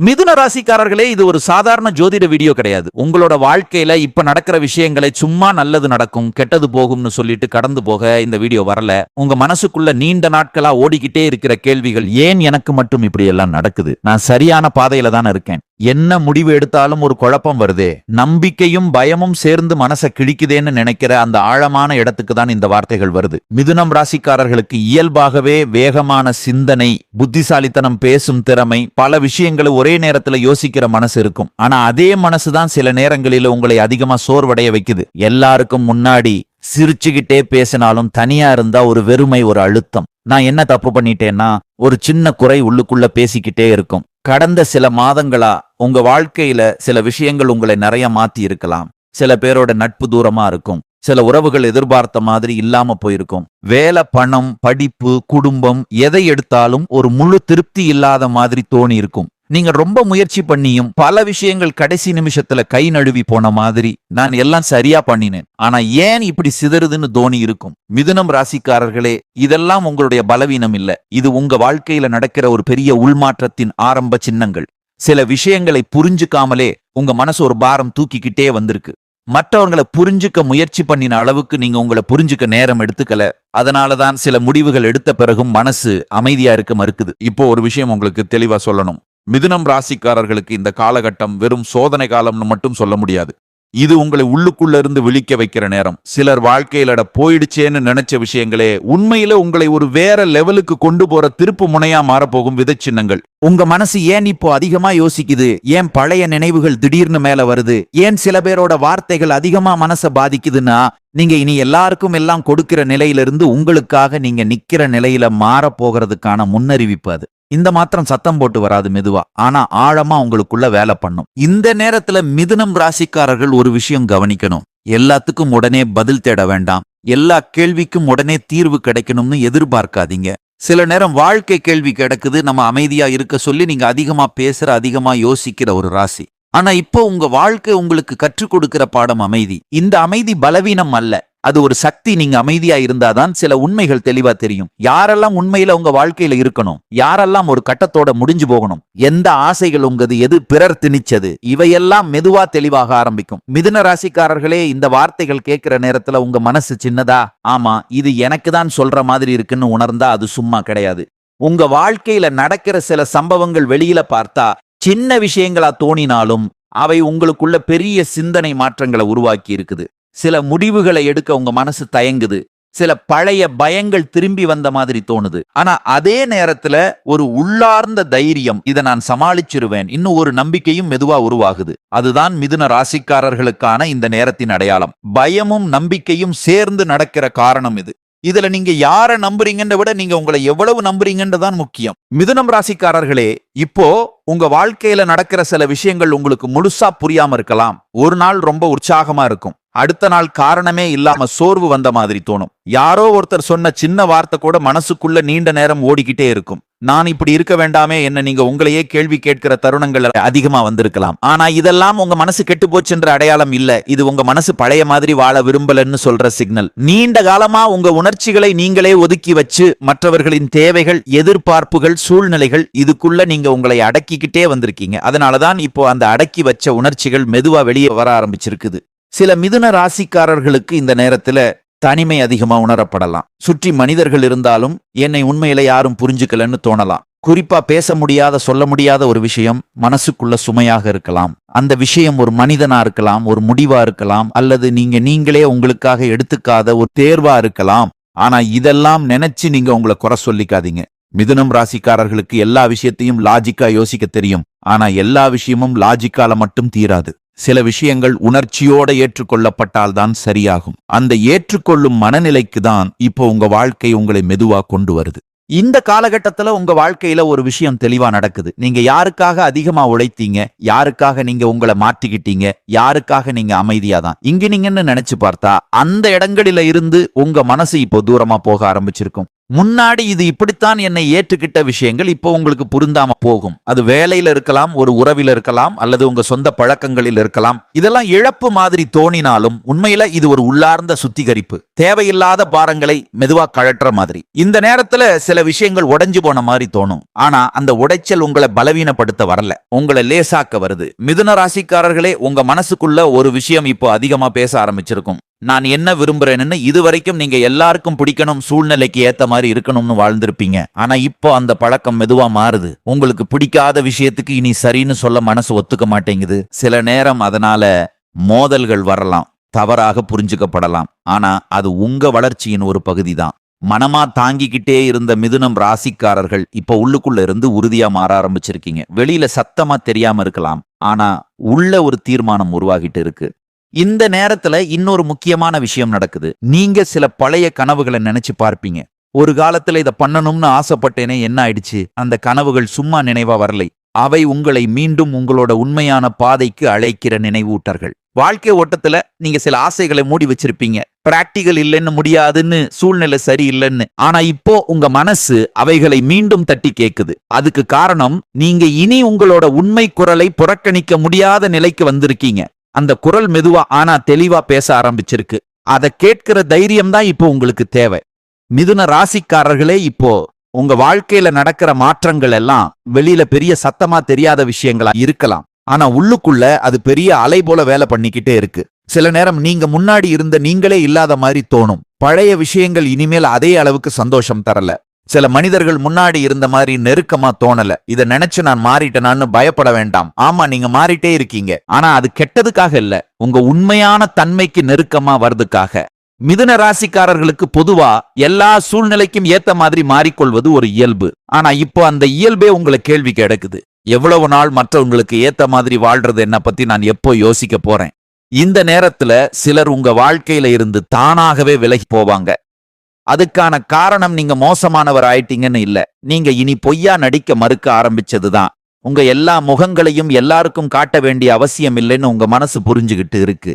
மிதுன ராசிக்காரர்களே, இது ஒரு சாதாரண ஜோதிட வீடியோ கிடையாது. உங்களோட வாழ்க்கையில இப்ப நடக்கிற விஷயங்களை சும்மா நல்லது நடக்கும் கெட்டது போகும்னு சொல்லிட்டு கடந்து போக இந்த வீடியோ வரல. உங்க மனசுக்குள்ள நீண்ட நாட்களா ஓடிக்கிட்டே இருக்கிற கேள்விகள், ஏன் எனக்கு மட்டும் இப்படி எல்லாம் நடக்குது, நான் சரியான பாதையில தான் இருக்கேன், என்ன முடிவு எடுத்தாலும் ஒரு குழப்பம் வருதே, நம்பிக்கையும் பயமும் சேர்ந்து மனசை கிழிக்குதேன்னு நினைக்கிற அந்த ஆழமான இடத்துக்கு தான் இந்த வார்த்தைகள் வருது. மிதுனம் ராசிக்காரர்களுக்கு இயல்பாகவே வேகமான சிந்தனை, புத்திசாலித்தனம், பேசும் திறமை, பல விஷயங்களை ஒரே நேரத்துல யோசிக்கிற மனசு இருக்கும். ஆனா அதே மனசுதான் சில நேரங்களில உங்களை அதிகமா சோர்வடைய வைக்குது. எல்லாருக்கும் முன்னாடி சிரிச்சுக்கிட்டே பேசினாலும் தனியா இருந்தா ஒரு வெறுமை, ஒரு அழுத்தம். நான் என்ன தப்பு பண்ணிட்டேன்னா ஒரு சின்ன குறை உள்ளுக்குள்ள பேசிக்கிட்டே இருக்கும். கடந்த சில மாதங்களா உங்க வாழ்க்கையில சில விஷயங்கள் உங்களை நிறைய மாத்தி இருக்கலாம். சில பேரோட நட்பு தூரமா இருக்கும். சில உறவுகள் எதிர்பார்த்த மாதிரி இல்லாம போயிருக்கும். வேலை, பணம், படிப்பு, குடும்பம், எதை எடுத்தாலும் ஒரு முழு திருப்தி இல்லாத மாதிரி தோணி இருக்கும். நீங்க ரொம்ப முயற்சி பண்ணியும் பல விஷயங்கள் கடைசி நிமிஷத்துல கை நழுவி போன மாதிரி, நான் எல்லாம் சரியா பண்ணினேன், ஆனா ஏன் இப்படி சிதறுதுன்னு தோணி இருக்கும். மிதுனம் ராசிக்காரர்களே, இதெல்லாம் உங்களுடைய பலவீனம் இல்ல. இது உங்க வாழ்க்கையில நடக்கிற ஒரு பெரிய உள்மாற்றத்தின் ஆரம்ப சின்னங்கள். சில விஷயங்களை புரிஞ்சுக்காமலே உங்க மனசு ஒரு பாரம் தூக்கிக்கிட்டே வந்திருக்கு. மற்றவர்களை புரிஞ்சுக்க முயற்சி பண்ணின அளவுக்கு நீங்க உங்களை புரிஞ்சுக்க நேரம் எடுத்துக்கல. அதனாலதான் சில முடிவுகள் எடுத்த பிறகும் மனசு அமைதியா இருக்க மறுக்குது. இப்போ ஒரு விஷயம் உங்களுக்கு தெளிவா சொல்லணும். மிதுனம் ராசிக்காரர்களுக்கு இந்த காலகட்டம் வெறும் சோதனை காலம்னு மட்டும் சொல்ல முடியாது. இது உங்களை உள்ளுக்குள்ள இருந்து விழிக்க வைக்கிற நேரம். சிலர் வாழ்க்கையில போயிடுச்சேன்னு நினைச்ச விஷயங்களே உண்மையில உங்களை ஒரு வேற லெவலுக்கு கொண்டு போற திருப்பு முனையா மாறப்போகும் விதச்சின்னங்கள். உங்க மனசு ஏன் இப்போ அதிகமா யோசிக்குது, ஏன் பழைய நினைவுகள் திடீர்னு மேல வருது, ஏன் சில பேரோட வார்த்தைகள் அதிகமா மனசை பாதிக்குதுன்னா, நீங்க இனி எல்லாருக்கும் எல்லாம் கொடுக்கிற நிலையிலிருந்து உங்களுக்காக நீங்க நிக்கிற நிலையில மாற போகிறதுக்கான முன்னறிவிப்பு அது. இந்த மாத்திரம் சத்தம் போட்டு வராது, மெதுவா, ஆனா ஆழமா உங்களுக்குள்ள வேலை பண்ணும். இந்த நேரத்துல மிதுனம் ராசிக்காரர்கள் ஒரு விஷயம் கவனிக்கணும். எல்லாத்துக்கும் உடனே பதில் தேட வேண்டாம். எல்லா கேள்விக்கும் உடனே தீர்வு கிடைக்கணும்னு எதிர்பார்க்காதீங்க. சில நேரம் வாழ்க்கை கேள்வி கிடக்குது, நம்ம அமைதியா இருக்க சொல்லி நீங்க அதிகமா பேசுற, அதிகமா யோசிக்கிற ஒரு ராசி. ஆனா இப்போ உங்க வாழ்க்கை உங்களுக்கு கற்றுக் கொடுக்கிற பாடம் அமைதி. இந்த அமைதி பலவீனம் அல்ல, அது ஒரு சக்தி. நீங்க அமைதியா இருந்தாதான் சில உண்மைகள் தெளிவா தெரியும். யாரெல்லாம் உண்மையில உங்க வாழ்க்கையில இருக்கணும், யாரெல்லாம் ஒரு கட்டத்தோட முடிஞ்சு போகணும், எந்த ஆசைகள் உங்கது, எது பிறர் திணிச்சது, இவையெல்லாம் மெதுவா தெளிவாக ஆரம்பிக்கும். மிதுன ராசிக்காரர்களே, இந்த வார்த்தைகள் கேட்கிற நேரத்துல உங்க மனசு சின்னதா, ஆமா இது எனக்கு தான் சொல்ற மாதிரி இருக்குன்னு உணர்ந்தா அது சும்மா கிடையாது. உங்க வாழ்க்கையில நடக்கிற சில சம்பவங்கள் வெளியில பார்த்தா சின்ன விஷயங்களா தோணினாலும் அவை உங்களுக்குள்ள பெரிய சிந்தனை மாற்றங்களை உருவாக்கி இருக்குது. சில முடிவுகளை எடுக்க உங்க மனசு தயங்குது. சில பழைய பயங்கள் திரும்பி வந்த மாதிரி தோணுது. ஆனா அதே நேரத்துல ஒரு உள்ளார்ந்த தைரியம், இதை நான் சமாளிச்சிருவேன், இன்னும் ஒரு நம்பிக்கையும் மெதுவா உருவாகுது. அதுதான் மிதுன ராசிக்காரர்களுக்கான இந்த நேரத்தின் அடையாளம். பயமும் நம்பிக்கையும் சேர்ந்து நடக்கிற காரணம் இது. இதுல நீங்க யாரை நம்புறீங்கன்ற விட நீங்க உங்களை எவ்வளவு நம்புறீங்கன்றதான் முக்கியம். மிதுனம் ராசிக்காரர்களே, இப்போ உங்க வாழ்க்கையில நடக்கிற சில விஷயங்கள் உங்களுக்கு முழுசா புரியாம இருக்கலாம். ஒரு நாள் ரொம்ப உற்சாகமா இருக்கும், அடுத்த நாள் காரணமே இல்லாம சோர்வு வந்த மாதிரி தோணும். யாரோ ஒருத்தர் சொன்ன சின்ன வார்த்தை கூட மனசுக்குள்ள நீண்ட நேரம் ஓடிக்கிட்டே இருக்கும். நான் இப்படி இருக்க வேண்டாமே என்ன நீங்க உங்களையே கேள்வி கேட்கிற தருணங்கள் அதிகமா வந்திருக்கலாம். ஆனா இதெல்லாம் உங்க மனசு கெட்டு போச்சுன்ற அடையாளம் இல்ல. இது உங்க மனசு பழைய மாதிரி வாழ விரும்பலன்னு சொல்ற சிக்னல். நீண்ட காலமா உங்க உணர்ச்சிகளை நீங்களே ஒதுக்கி வச்சு மற்றவர்களின் தேவைகள், எதிர்பார்ப்புகள், சூழ்நிலைகள், இதுக்குள்ள நீங்க உங்களை அடக்கிக்கிட்டே வந்திருக்கீங்க. அதனாலதான் இப்போ அந்த அடக்கி வச்ச உணர்ச்சிகள் மெதுவா வெளியே வர ஆரம்பிச்சிருக்குது. சில மிதுன ராசிக்காரர்களுக்கு இந்த நேரத்துல தனிமை அதிகமா உணரப்படலாம். சுற்றி மனிதர்கள் இருந்தாலும் என்னை உண்மையில யாரும் புரிஞ்சுக்கலன்னு தோணலாம். குறிப்பா பேச முடியாத, சொல்ல முடியாத ஒரு விஷயம் மனசுக்குள்ள சுமையாக இருக்கலாம். அந்த விஷயம் ஒரு மனிதனா இருக்கலாம், ஒரு முடிவா இருக்கலாம், அல்லது நீங்களே உங்களுக்காக எடுத்துக்காத ஒரு தேர்வா இருக்கலாம். ஆனா இதெல்லாம் நினைச்சு நீங்க உங்களை குறை சொல்லிக்காதீங்க. மிதுனம் ராசிக்காரர்களுக்கு எல்லா விஷயத்தையும் லாஜிக்கா யோசிக்க தெரியும். ஆனா எல்லா விஷயமும் லாஜிக்கால மட்டும் தீராது. சில விஷயங்கள் உணர்ச்சியோட ஏற்றுக்கொள்ளப்பட்டால் தான் சரியாகும். அந்த ஏற்றுக்கொள்ளும் மனநிலைக்கு தான் இப்போ உங்க வாழ்க்கை உங்களை மெதுவா கொண்டு வருது. இந்த காலகட்டத்துல உங்க வாழ்க்கையில ஒரு விஷயம் தெளிவா நடக்குது. நீங்க யாருக்காக அதிகமா உழைத்தீங்க, யாருக்காக நீங்க உங்களை மாற்றிக்கிட்டீங்க, யாருக்காக நீங்க அமைதியா தான் இங்க நீங்கன்னு நினைச்சு பார்த்தா அந்த இடங்களில இருந்து உங்க மனசு இப்போ தூரமா போக ஆரம்பிச்சிருக்கும். முன்னாடி இது இப்படித்தான் என்னை ஏற்றுக்கிட்ட விஷயங்கள் இப்போ உங்களுக்கு பொருந்தாம போகும். அது வேலையில இருக்கலாம், ஒரு உறவில் இருக்கலாம், அல்லது உங்க சொந்த பழக்கங்களில் இருக்கலாம். இதெல்லாம் இழப்பு மாதிரி தோணினாலும் உண்மையில இது ஒரு உள்ளார்ந்த சுத்திகரிப்பு. தேவையில்லாத பாரங்களை மெதுவா கழற்ற மாதிரி. இந்த நேரத்துல சில விஷயங்கள் உடைஞ்சு போன மாதிரி தோணும். ஆனா அந்த உடைச்சல் உங்களை பலவீனப்படுத்த வரல, உங்களை லேசாக்க வருது. மிதுன ராசிக்காரர்களே, உங்க மனசுக்குள்ள ஒரு விஷயம் இப்போ அதிகமா பேச ஆரம்பிச்சிருக்கும். நான் என்ன விரும்புறேன்னு இதுவரைக்கும் நீங்க எல்லாருக்கும் பிடிக்கணும், சூழ்நிலைக்கு ஏத்த மாதிரி இருக்கணும்னு வாழ்ந்திருப்பீங்க. ஆனா இப்போ அந்த பழக்கம் மெதுவா மாறுது. உங்களுக்கு பிடிக்காத விஷயத்துக்கு இனி சரின்னு சொல்ல மனசு ஒத்துக்க மாட்டேங்குது. சில நேரம் அதனால மோதல்கள் வரலாம், தவறாக புரிஞ்சுக்கப்படலாம். ஆனா அது உங்க வளர்ச்சியின் ஒரு பகுதி தான். மனமா தாங்கிக்கிட்டே இருந்த மிதுனம் ராசிக்காரர்கள் இப்ப உள்ளுக்குள்ள இருந்து உறுதியா மாற ஆரம்பிச்சிருக்கீங்க. வெளியில சத்தமா தெரியாம இருக்கலாம், ஆனா உள்ள ஒரு தீர்மானம் உருவாகிட்டு இருக்கு. இந்த நேரத்துல இன்னொரு முக்கியமான விஷயம் நடக்குது. நீங்க சில பழைய கனவுகளை நினைச்சு பார்ப்பீங்க. ஒரு காலத்துல இதை பண்ணணும்னு ஆசைப்பட்டேனே, என்ன ஆயிடுச்சு? அந்த கனவுகள் சும்மா நினைவா வரலை. அவை உங்களை மீண்டும் உங்களோட உண்மையான பாதைக்கு அழைக்கிற நினைவூட்டர்கள். வாழ்க்கை ஓட்டத்துல நீங்க சில ஆசைகளை மூடி வச்சிருப்பீங்க. பிராக்டிகல் இல்லைன்னு, முடியாதுன்னு, சூழ்நிலை சரியில்லைன்னு. ஆனா இப்போ உங்க மனசு அவைகளை மீண்டும் தட்டி கேக்குது. அதுக்கு காரணம், நீங்க இனி உங்களோட உண்மை குரலை புறக்கணிக்க முடியாத நிலைக்கு வந்திருக்கீங்க. அந்த குரல் மெதுவா ஆனா தெளிவா பேச ஆரம்பிச்சிருக்கு. அதை கேட்கிற தைரியம் தான் இப்போ உங்களுக்கு தேவை. மிதுன ராசிக்காரர்களே, இப்போ உங்க வாழ்க்கையில நடக்கிற மாற்றங்கள் எல்லாம் வெளியில பெரிய சத்தமா தெரியாத விஷயங்களா இருக்கலாம். ஆனா உள்ளுக்குள்ள அது பெரிய அலை போல வேலை பண்ணிக்கிட்டே இருக்கு. சில நேரம் நீங்க முன்னாடி இருந்த நீங்களே இல்லாத மாதிரி தோணும். பழைய விஷயங்கள் இனிமேல் அதே அளவுக்கு சந்தோஷம் தரல. சில மனிதர்கள் முன்னாடி இருந்த மாதிரி நெருக்கமா தோணல. இதை நினைச்சு நான் மாறிட்டேனான்னு பயப்பட வேண்டாம். ஆமா, நீங்க மாறிட்டே இருக்கீங்க. ஆனா அது கெட்டதுக்காக இல்ல, உங்க உண்மையான தன்மைக்கு நெருக்கமா வர்றதுக்காக. மிதுன ராசிக்காரர்களுக்கு பொதுவா எல்லா சூழ்நிலைக்கும் ஏத்த மாதிரி மாறிக்கொள்வது ஒரு இயல்பு. ஆனா இப்போ அந்த இயல்பே உங்களை கேள்விக்கு எடுக்குது. எவ்வளவு நாள் மற்றவங்களுக்கு ஏத்த மாதிரி வாழ்றது என்ன பத்தி நான் எப்போ யோசிக்க போறேன்? இந்த நேரத்துல சிலர் உங்க வாழ்க்கையில இருந்து தானாகவே விலகி போவாங்க. அதுக்கான காரணம் நீங்க மோசமானவர் ஆயிட்டீங்கன்னு இல்ல, நீங்க இனி பொய்யா நடிக்க மறுக்க ஆரம்பிச்சதுதான். உங்க எல்லா முகங்களையும் எல்லாருக்கும் காட்ட வேண்டிய அவசியம் இல்லைன்னு உங்க மனசு புரிஞ்சுகிட்டு இருக்கு.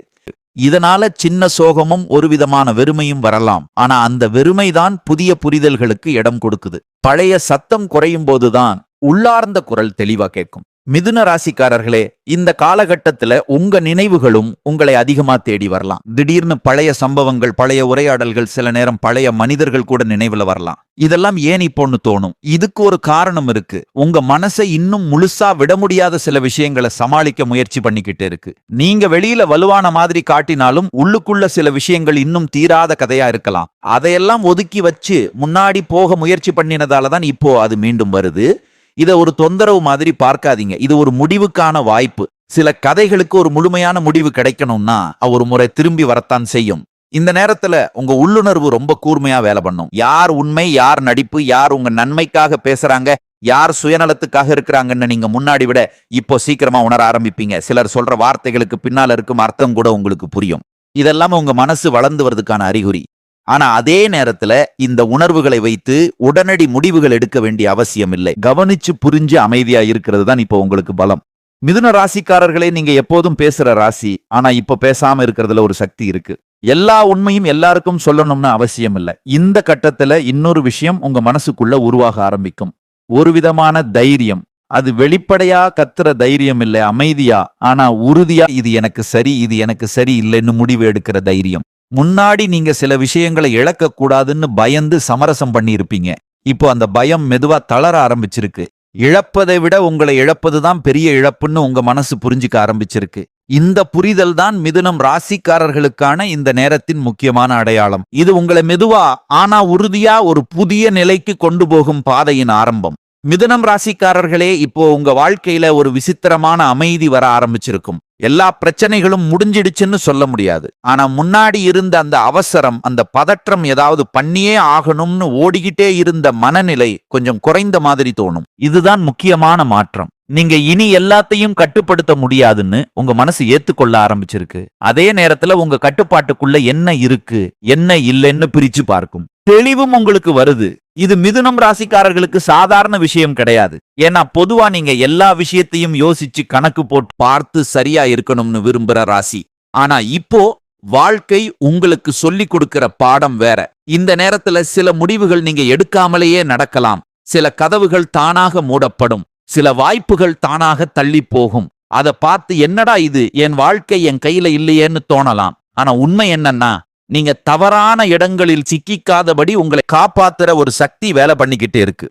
இதனால சின்ன சோகமும் ஒரு விதமான வெறுமையும் வரலாம். ஆனா அந்த வெறுமைதான் புதிய புரிதல்களுக்கு இடம் கொடுக்குது. பழைய சத்தம் குறையும் போதுதான் உள்ளார்ந்த குரல் தெளிவா கேட்கும். மிதுன ராசிக்காரர்களே, இந்த காலகட்டத்துல உங்க நினைவுகளும் உங்களை அதிகமா தேடி வரலாம். திடீர்னு பழைய சம்பவங்கள், பழைய உரையாடல்கள், சில நேரம் பழைய மனிதர்கள் கூட நினைவுல வரலாம். இதெல்லாம் ஏன் இப்போன்னு தோணும்? இதுக்கு ஒரு காரணம் இருக்கு. உங்க மனசை இன்னும் முழுசா விட முடியாத சில விஷயங்களை சமாளிக்க முயற்சி பண்ணிக்கிட்டு இருக்கு. நீங்க வெளியில வலுவான மாதிரி காட்டினாலும் உள்ளுக்குள்ள சில விஷயங்கள் இன்னும் தீராத கதையா இருக்கலாம். அதையெல்லாம் ஒதுக்கி வச்சு முன்னாடி போக முயற்சி பண்ணினதாலதான் இப்போ அது மீண்டும் வருது. இதை ஒரு தொந்தரவு மாதிரி பார்க்காதீங்க. இது ஒரு முடிவுக்கான வாய்ப்பு. சில கதைகளுக்கு ஒரு முழுமையான முடிவு கிடைக்கணும்னா ஒரு முறை திரும்பி வரத்தான் செய்யும். இந்த நேரத்துல உங்க உள்ளுணர்வு ரொம்ப கூர்மையா வேலை பண்ணும். யார் உண்மை, யார் நடிப்பு, யார் உங்க நன்மைக்காக பேசுறாங்க, யார் சுயநலத்துக்காக இருக்கிறாங்கன்னு நீங்க முன்னாடி விட இப்போ சீக்கிரமா உணர ஆரம்பிப்பீங்க. சிலர் சொல்ற வார்த்தைகளுக்கு பின்னால இருக்கும் அர்த்தம் கூட உங்களுக்கு புரியும். இதெல்லாம் உங்க மனசு வளர்ந்து வரதுக்கான அறிகுறி. ஆனா அதே நேரத்துல இந்த உணர்வுகளை வைத்து உடனடி முடிவுகள் எடுக்க வேண்டிய அவசியம் இல்லை. கவனிச்சு புரிஞ்சு அமைதியா இருக்கிறது தான் இப்போ உங்களுக்கு பலம். மிதுன ராசிக்காரர்களே, நீங்க எப்போதும் பேசுற ராசி. ஆனா இப்ப பேசாம இருக்கிறதுல ஒரு சக்தி இருக்கு. எல்லா உண்மையும் எல்லாருக்கும் சொல்லணும்னு அவசியம் இல்லை. இந்த கட்டத்துல இன்னொரு விஷயம் உங்க மனசுக்குள்ள உருவாக ஆரம்பிக்கும். ஒரு விதமான தைரியம். அது வெளிப்படையா கத்துற தைரியம் இல்லை, அமைதியா ஆனா உறுதியா இது எனக்கு சரி, இது எனக்கு சரி இல்லைன்னு முடிவு எடுக்கிற தைரியம். முன்னாடி நீங்க சில விஷயங்களை இழக்க கூடாதுன்னு பயந்து சமரசம் பண்ணி இருப்பீங்க. இப்போ அந்த பயம் மெதுவா தளர ஆரம்பிச்சிருக்கு. இழப்பதை விட உங்களை இழப்பதுதான் பெரிய இழப்புன்னு உங்க மனசு புரிஞ்சுக்க ஆரம்பிச்சிருக்கு. இந்த புரிதல் தான் மிதுனம் ராசிக்காரர்களுக்கான இந்த நேரத்தின் முக்கியமான அடையாளம். இது உங்களை மெதுவா ஆனா உறுதியா ஒரு புதிய நிலைக்கு கொண்டு போகும் பாதையின் ஆரம்பம். மிதுனம் ராசிக்காரர்களே, இப்போ உங்க வாழ்க்கையில ஒரு விசித்திரமான அமைதி வர ஆரம்பிச்சிருக்கும். எல்லா பிரச்சனைகளும் முடிஞ்சிடுச்சுன்னு சொல்ல முடியாது. ஆனா முன்னாடி இருந்த அந்த அவசரம், அந்த பதற்றம், ஏதாவது பண்ணியே ஆகணும்னு ஓடிக்கிட்டே இருந்த மனநிலை கொஞ்சம் குறைந்த மாதிரி தோணும். இதுதான் முக்கியமான மாற்றம். நீங்க இனி எல்லாத்தையும் கட்டுப்படுத்த முடியாதுன்னு உங்க மனசு ஏத்துக்கொள்ள ஆரம்பிச்சிருக்கு. அதே நேரத்துல உங்க கட்டுப்பாட்டுக்குள்ள என்ன இருக்கு, என்ன இல்லைன்னு பிரிச்சு பார்க்கும் தெளிவும் உங்களுக்கு வருது. இது மிதுனம் ராசிக்காரர்களுக்கு சாதாரண விஷயம் கிடையாது. ஏன்னா பொதுவா நீங்க எல்லா விஷயத்தையும் யோசிச்சு கணக்கு போட்டு பார்த்து சரியா இருக்கணும்னு விரும்புற ராசி. ஆனா இப்போ வாழ்க்கை உங்களுக்கு சொல்லிக் கொடுக்கிற பாடம் வேற. இந்த நேரத்துல சில முடிவுகள் நீங்க எடுக்காமலேயே நடக்கலாம். சில கதவுகள் தானாக மூடப்படும். சில வாய்ப்புகள் தானாக தள்ளி போகும். அதை பார்த்து என்னடா இது, என் வாழ்க்கை என் கையில இல்லையேன்னு தோணலாம். ஆனா உண்மை என்னன்னா, நீங்க தவறான இடங்களில் சிக்கிக்காதபடி உங்களை காப்பாத்துற ஒரு சக்தி வேலை பண்ணிக்கிட்டே இருக்கு.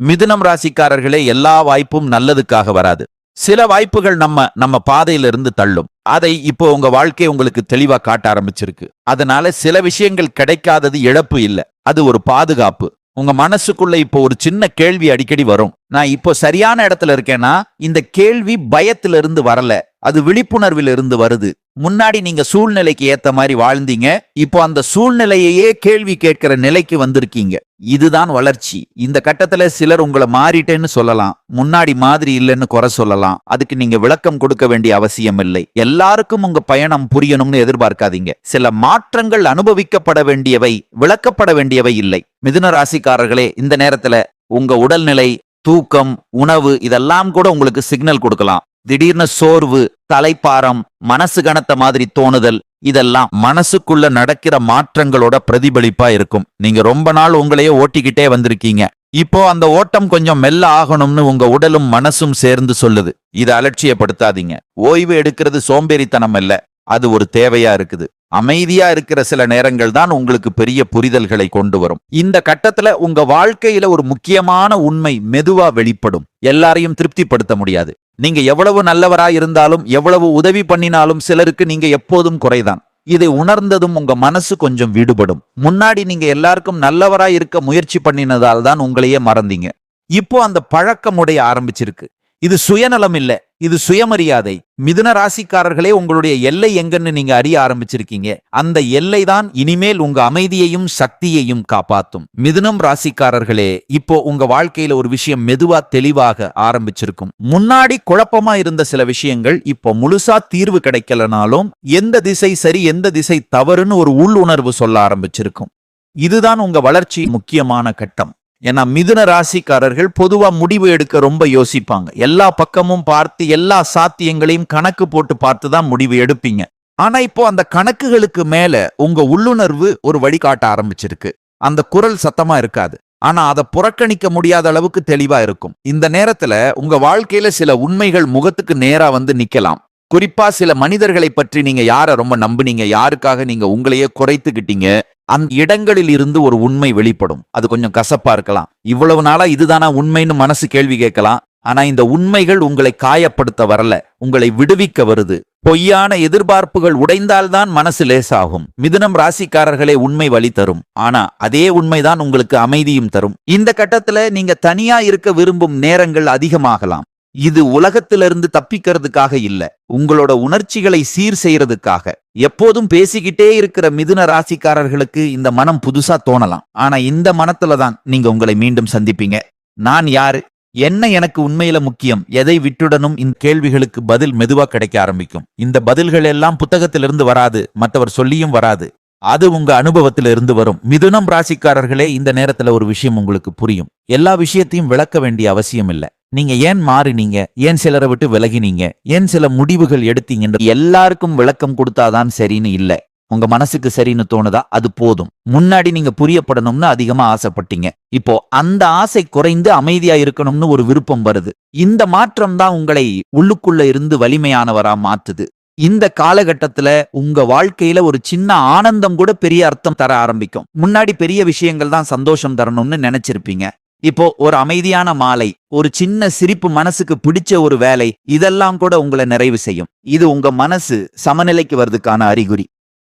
மிதுனம் ராசிக்காரர்களே, எல்லா வாய்ப்பும் நல்லதுக்காக வராது. சில வாய்ப்புகள் நம்ம பாதையிலிருந்து தள்ளும். அதை இப்போ உங்க வாழ்க்கை உங்களுக்கு தெளிவா காட்ட ஆரம்பிச்சிருக்கு. அதனால சில விஷயங்கள் கிடைக்காதது இழப்பு இல்ல, அது ஒரு பாதுகாப்பு. உங்க மனசுக்குள்ள இப்போ ஒரு சின்ன கேள்வி அடிக்கடி வரும். நான் இப்போ சரியான இடத்துல இருக்கேன்னா? இந்த கேள்வி பயத்திலிருந்து வரல, அது விழிப்புணர்விலிருந்து வருது. முன்னாடி நீங்க சூழ்நிலைக்கு ஏத்த மாதிரி வாழ்ந்தீங்க, இப்போ அந்த சூழ்நிலையையே கேள்வி கேட்கிற நிலைக்கு வந்திருக்கீங்க. இதுதான் வளர்ச்சி. இந்த கட்டத்துல சிலர் உங்களை மாறிட்டேன்னு சொல்லலாம், முன்னாடி மாதிரி இல்லைன்னு குறை சொல்லலாம். அதுக்கு நீங்க விளக்கம் கொடுக்க வேண்டிய அவசியம் இல்லை. எல்லாருக்கும் உங்க பயணம் புரியணும்னு எதிர்பார்க்காதீங்க. சில மாற்றங்கள் அனுபவிக்கப்பட வேண்டியவை, விளக்கப்பட வேண்டியவை இல்லை. மிதுன ராசிக்காரர்களே, இந்த நேரத்துல உங்க உடல்நிலை, தூக்கம், உணவு இதெல்லாம் கூட உங்களுக்கு சிக்னல் கொடுக்கலாம். திடீர்னு சோர்வு, தலைப்பாரம், மனசு கனத்த மாதிரி தோணுதல், இதெல்லாம் மனசுக்குள்ள நடக்கிற மாற்றங்களோட பிரதிபலிப்பா இருக்கும். நீங்க ரொம்ப நாள் உங்களையே ஓட்டிக்கிட்டே வந்திருக்கீங்க. இப்போ அந்த ஓட்டம் கொஞ்சம் மெல்ல ஆகணும்னு உங்க உடலும் மனசும் சேர்ந்து சொல்லுது. இதை அலட்சியப்படுத்தாதீங்க. ஓய்வு எடுக்கிறது சோம்பேறித்தனம் இல்ல, அது ஒரு தேவையா இருக்குது. அமைதியா இருக்கிற சில நேரங்கள் தான் உங்களுக்கு பெரிய புரிதல்களை கொண்டு வரும். இந்த கட்டத்துல உங்க வாழ்க்கையில ஒரு முக்கியமான உண்மை மெதுவா வெளிப்படும். எல்லாரையும் திருப்திப்படுத்த முடியாது. நீங்க எவ்வளவு நல்லவரா இருந்தாலும், எவ்வளவு உதவி பண்ணினாலும் சிலருக்கு நீங்க எப்போதும் குறைதான். இதை உணர்ந்ததும் உங்க மனசு கொஞ்சம் விடுபடும். முன்னாடி நீங்க எல்லாருக்கும் நல்லவரா இருக்க முயற்சி பண்ணினதால் தான் உங்களையே மறந்தீங்க. இப்போ அந்த பழக்கமுடைய ஆரம்பிச்சிருக்கு. இது சுயநலம் இல்ல, இது சுயமரியாதை. மிதுன ராசிக்காரர்களே, உங்களுடைய எல்லை எங்கன்னு நீங்க அறிய ஆரம்பிச்சிருக்கீங்க. அந்த எல்லை தான் இனிமேல் உங்க அமைதியையும் சக்தியையும் காப்பாத்தும். மிதுனம் ராசிக்காரர்களே, இப்போ உங்க வாழ்க்கையில ஒரு விஷயம் மெதுவா தெளிவாக ஆரம்பிச்சிருக்கும். முன்னாடி குழப்பமா இருந்த சில விஷயங்கள் இப்போ முழுசா தீர்வு கிடைக்கலனாலும், எந்த திசை சரி எந்த திசை தவறுன்னு ஒரு உள்ளுணர்வு சொல்ல ஆரம்பிச்சிருக்கும். இதுதான் உங்க வளர்ச்சி முக்கியமான கட்டம். ஏன்னா மிதுன ராசிக்காரர்கள் பொதுவா முடிவு எடுக்க ரொம்ப யோசிப்பாங்க. எல்லா பக்கமும் பார்த்து எல்லா சாத்தியங்களையும் கணக்கு போட்டு பார்த்து தான் முடிவு எடுப்பீங்க. ஆனா இப்போ அந்த கணக்குகளுக்கு மேல உங்க உள்ளுணர்வு ஒரு வழிகாட்ட ஆரம்பிச்சிருக்கு. அந்த குரல் சத்தமா இருக்காது, ஆனா அதை புறக்கணிக்க முடியாத அளவுக்கு தெளிவா இருக்கும். இந்த நேரத்துல உங்க வாழ்க்கையில சில உண்மைகள் முகத்துக்கு நேரா வந்து நிக்கலாம். குறிப்பா சில மனிதர்களை பற்றி நீங்க யாரை ரொம்ப நம்புனீங்க, யாருக்காக நீங்க உங்களையே குறைத்துக்கிட்டீங்க, அந்த இடங்களில் இருந்து ஒரு உண்மை வெளிப்படும். அது கொஞ்சம் கசப்பா இருக்கலாம். இவ்வளவு நாளா இதுதானா உண்மைன்னு மனசு கேள்வி கேட்கலாம். ஆனா இந்த உண்மைகள் உங்களை காயப்படுத்த வரல, உங்களை விடுவிக்க வருது. பொய்யான எதிர்பார்ப்புகள் உடைந்தால்தான் மனசு லேசாகும். மிதுனம் ராசிக்காரர்களே, உண்மை வழி தரும். ஆனா அதே உண்மைதான் உங்களுக்கு அமைதியும் தரும். இந்த கட்டத்துல நீங்க தனியா இருக்க விரும்பும் நேரங்கள் அதிகமாகலாம். இது உலகத்திலிருந்து தப்பிக்கிறதுக்காக இல்ல, உங்களோட உணர்ச்சிகளை சீர் செய்யறதுக்காக. எப்போதும் பேசிக்கிட்டே இருக்கிற மிதுன ராசிக்காரர்களுக்கு இந்த மனம் புதுசா தோணலாம். ஆனா இந்த மனத்துலதான் நீங்க உங்களை மீண்டும் சந்திப்பீங்க. நான் யாரு, என்ன எனக்கு உண்மையில முக்கியம், எதை விட்டுடனும், இந்த கேள்விகளுக்கு பதில் மெதுவா கிடைக்க ஆரம்பிக்கும். இந்த பதில்கள் எல்லாம் புத்தகத்திலிருந்து வராது, மற்றவர் சொல்லியும் வராது. அது உங்க அனுபவத்திலிருந்து வரும். மிதுனம் ராசிக்காரர்களே, இந்த நேரத்துல ஒரு விஷயம் உங்களுக்கு புரியும். எல்லா விஷயத்தையும் விளக்க வேண்டிய அவசியம் இல்ல. நீங்க ஏன் மாறினீங்க, ஏன் சிலரை விட்டு விலகினீங்க, ஏன் சில முடிவுகள் எடுத்தீங்க, எல்லாருக்கும் விளக்கம் கொடுத்தாதான் சரின்னு இல்ல. உங்க மனசுக்கு சரின்னு தோணுதா, அது போதும். முன்னாடி நீங்க புரியப்படணும்னு அதிகமா ஆசைப்பட்டீங்க. இப்போ அந்த ஆசை குறைந்து அமைதியா இருக்கணும்னு ஒரு விருப்பம் வருது. இந்த மாற்றம் தான் உங்களை உள்ளுக்குள்ள இருந்து வலிமையானவரா மாத்துது. இந்த காலகட்டத்துல உங்க வாழ்க்கையில ஒரு சின்ன ஆனந்தம் கூட பெரிய அர்த்தம் தர ஆரம்பிக்கும். முன்னாடி பெரிய விஷயங்கள் தான் சந்தோஷம் தரணும்னு நினைச்சிருப்பீங்க. இப்போ ஒரு அமைதியான மாலை, ஒரு சின்ன சிரிப்பு, மனசுக்கு பிடிச்ச ஒரு வேலை, இதெல்லாம் கூட உங்களை நிறைவு செய்யும். இது உங்க மனசு சமநிலைக்கு வர்றதுக்கான அறிகுறி.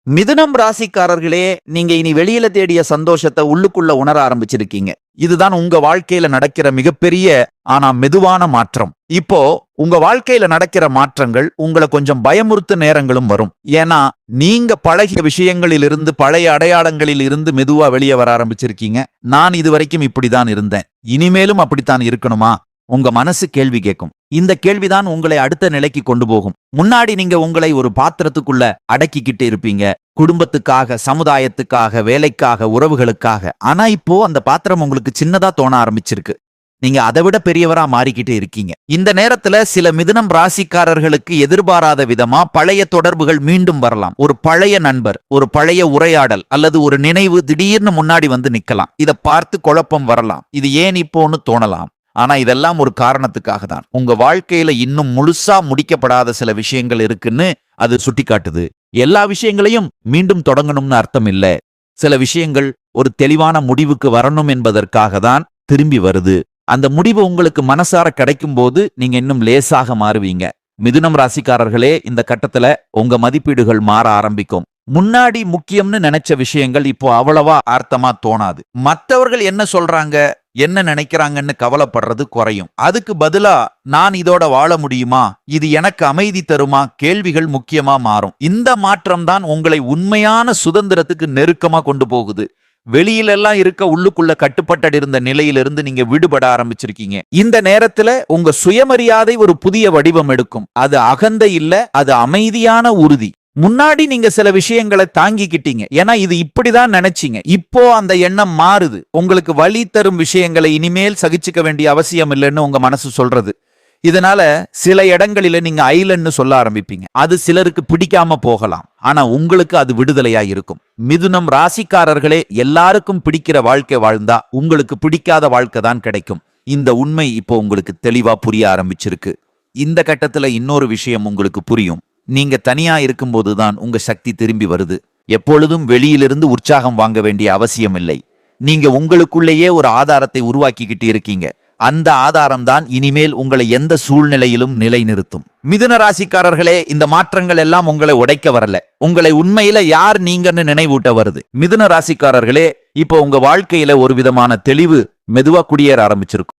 மிதுனம் ராசிக்காரர்களே, நீங்க இனி வெளியில தேடிய சந்தோஷத்தை உள்ளுக்குள்ள உணர ஆரம்பிச்சிருக்கீங்க. இதுதான் உங்க வாழ்க்கையில நடக்கிற மிகப்பெரிய ஆனா மெதுவான மாற்றம். இப்போ உங்க வாழ்க்கையில நடக்கிற மாற்றங்கள் உங்களை கொஞ்சம் பயமுறுத்த நேரங்களும் வரும். ஏன்னா நீங்க பழகிய விஷயங்களில் இருந்து, பழைய அடையாளங்களில் இருந்து மெதுவா வெளியே வர ஆரம்பிச்சிருக்கீங்க. நான் இதுவரைக்கும் இப்படிதான் இருந்தேன், இனிமேலும் அப்படித்தான் இருக்கணுமா? உங்க மனசு கேள்வி கேட்கும். இந்த கேள்விதான் உங்களை அடுத்த நிலைக்கு கொண்டு போகும். முன்னாடி நீங்க உங்களை ஒரு பாத்திரத்துக்குள்ள அடக்கிக்கிட்டு இருப்பீங்க, குடும்பத்துக்காக, சமுதாயத்துக்காக, வேலைக்காக, உறவுகளுக்காக. ஆனா இப்போ அந்த பாத்திரம் உங்களுக்கு சின்னதா தோண ஆரம்பிச்சிருக்கு. நீங்க அதை விட பெரியவரா மாறிக்கிட்டு இருக்கீங்க. இந்த நேரத்துல சில மிதுனம் ராசிக்காரர்களுக்கு எதிர்பாராத விதமா பழைய தொடர்புகள் மீண்டும் வரலாம். ஒரு பழைய நண்பர், ஒரு பழைய உரையாடல் அல்லது ஒரு நினைவு திடீர்னு முன்னாடி வந்து நிக்கலாம். இத பார்த்து குழப்பம் வரலாம். இது ஏன் இப்போன்னு தோணலாம். ஆனா இதெல்லாம் ஒரு காரணத்துக்காக தான். உங்க வாழ்க்கையில இன்னும் முழுசா முடிக்கப்படாத சில விஷயங்கள் இருக்குன்னு அது சுட்டிக்காட்டுது. எல்லா விஷயங்களையும் மீண்டும் தொடங்கணும்னு அர்த்தம் இல்ல. சில விஷயங்கள் ஒரு தெளிவான முடிவுக்கு வரணும் என்பதற்காக தான் திரும்பி வருது. அந்த முடிவு உங்களுக்கு மனசார கிடைக்கும் போது நீங்க இன்னும் லேசாக மாறுவீங்க. மிதுனம் ராசிக்காரர்களே, இந்த கட்டத்துல உங்க மதிப்பீடுகள் மாற ஆரம்பிக்கும். முன்னாடி முக்கியம்னு நினைச்ச விஷயங்கள் இப்போ அவ்வளவா அர்த்தமா தோணாது. மற்றவர்கள் என்ன சொல்றாங்க, என்ன நினைக்கிறாங்கன்னு கவலைப்படுறது குறையும். அதுக்கு பதிலா நான் இதோட வாழ முடியுமா, இது எனக்கு அமைதி தருமா கேள்விகள் முக்கியமா மாறும். இந்த மாற்றம் தான் உங்களை உண்மையான சுதந்திரத்துக்கு நெருக்கமா கொண்டு போகுது. வெளியிலெல்லாம் இருக்க உள்ளுக்குள்ள கட்டுப்பட்டு இருந்த நிலையிலிருந்து நீங்க விடுபட ஆரம்பிச்சிருக்கீங்க. இந்த நேரத்துல உங்க சுயமரியாதை ஒரு புதிய வடிவம் எடுக்கும். அது அகந்தை இல்ல, அது அமைதியான உறுதி. முன்னாடி நீங்க சில விஷயங்களை தாங்கிக்கிட்டீங்க, ஏன்னா இது இப்படிதான் நினைச்சீங்க. இப்போ அந்த எண்ணம் மாறுது. உங்களுக்கு வலி தரும் விஷயங்களை இனிமேல் சகிச்சுக்க வேண்டிய அவசியம் இல்லைன்னு உங்க மனசு சொல்றது. இதனால சில இடங்களில நீங்க ஐலன்னு சொல்ல ஆரம்பிப்பீங்க. அது சிலருக்கு பிடிக்காம போகலாம், ஆனா உங்களுக்கு அது விடுதலையா இருக்கும். மிதுனம் ராசிக்காரர்களே, எல்லாருக்கும் பிடிக்கிற வாழ்க்கை வாழ்ந்தா உங்களுக்கு பிடிக்காத வாழ்க்கை தான் கிடைக்கும். இந்த உண்மை இப்போ உங்களுக்கு தெளிவா புரிய ஆரம்பிச்சிருக்கு. இந்த கட்டத்துல இன்னொரு விஷயம் உங்களுக்கு புரியும். நீங்க தனியா இருக்கும்போதுதான் உங்க சக்தி திரும்பி வருது. எப்பொழுதும் வெளியிலிருந்து உற்சாகம் வாங்க வேண்டிய அவசியம் இல்லை. நீங்க உங்களுக்குள்ளேயே ஒரு ஆதாரத்தை உருவாக்கிக்கிட்டு இருக்கீங்க. அந்த ஆதாரம் தான் இனிமேல் உங்களை எந்த சூழ்நிலையிலும் நிலைநிறுத்தும். மிதுன ராசிக்காரர்களே, இந்த மாற்றங்கள் எல்லாம் உங்களை உடைக்க வரல, உங்களை உண்மையில யார் நீங்கன்னு நினைவூட்ட வருது. மிதுன ராசிக்காரர்களே, இப்போ உங்க வாழ்க்கையில ஒரு விதமான தெளிவு மெதுவா குடியேற ஆரம்பிச்சிருக்கும்.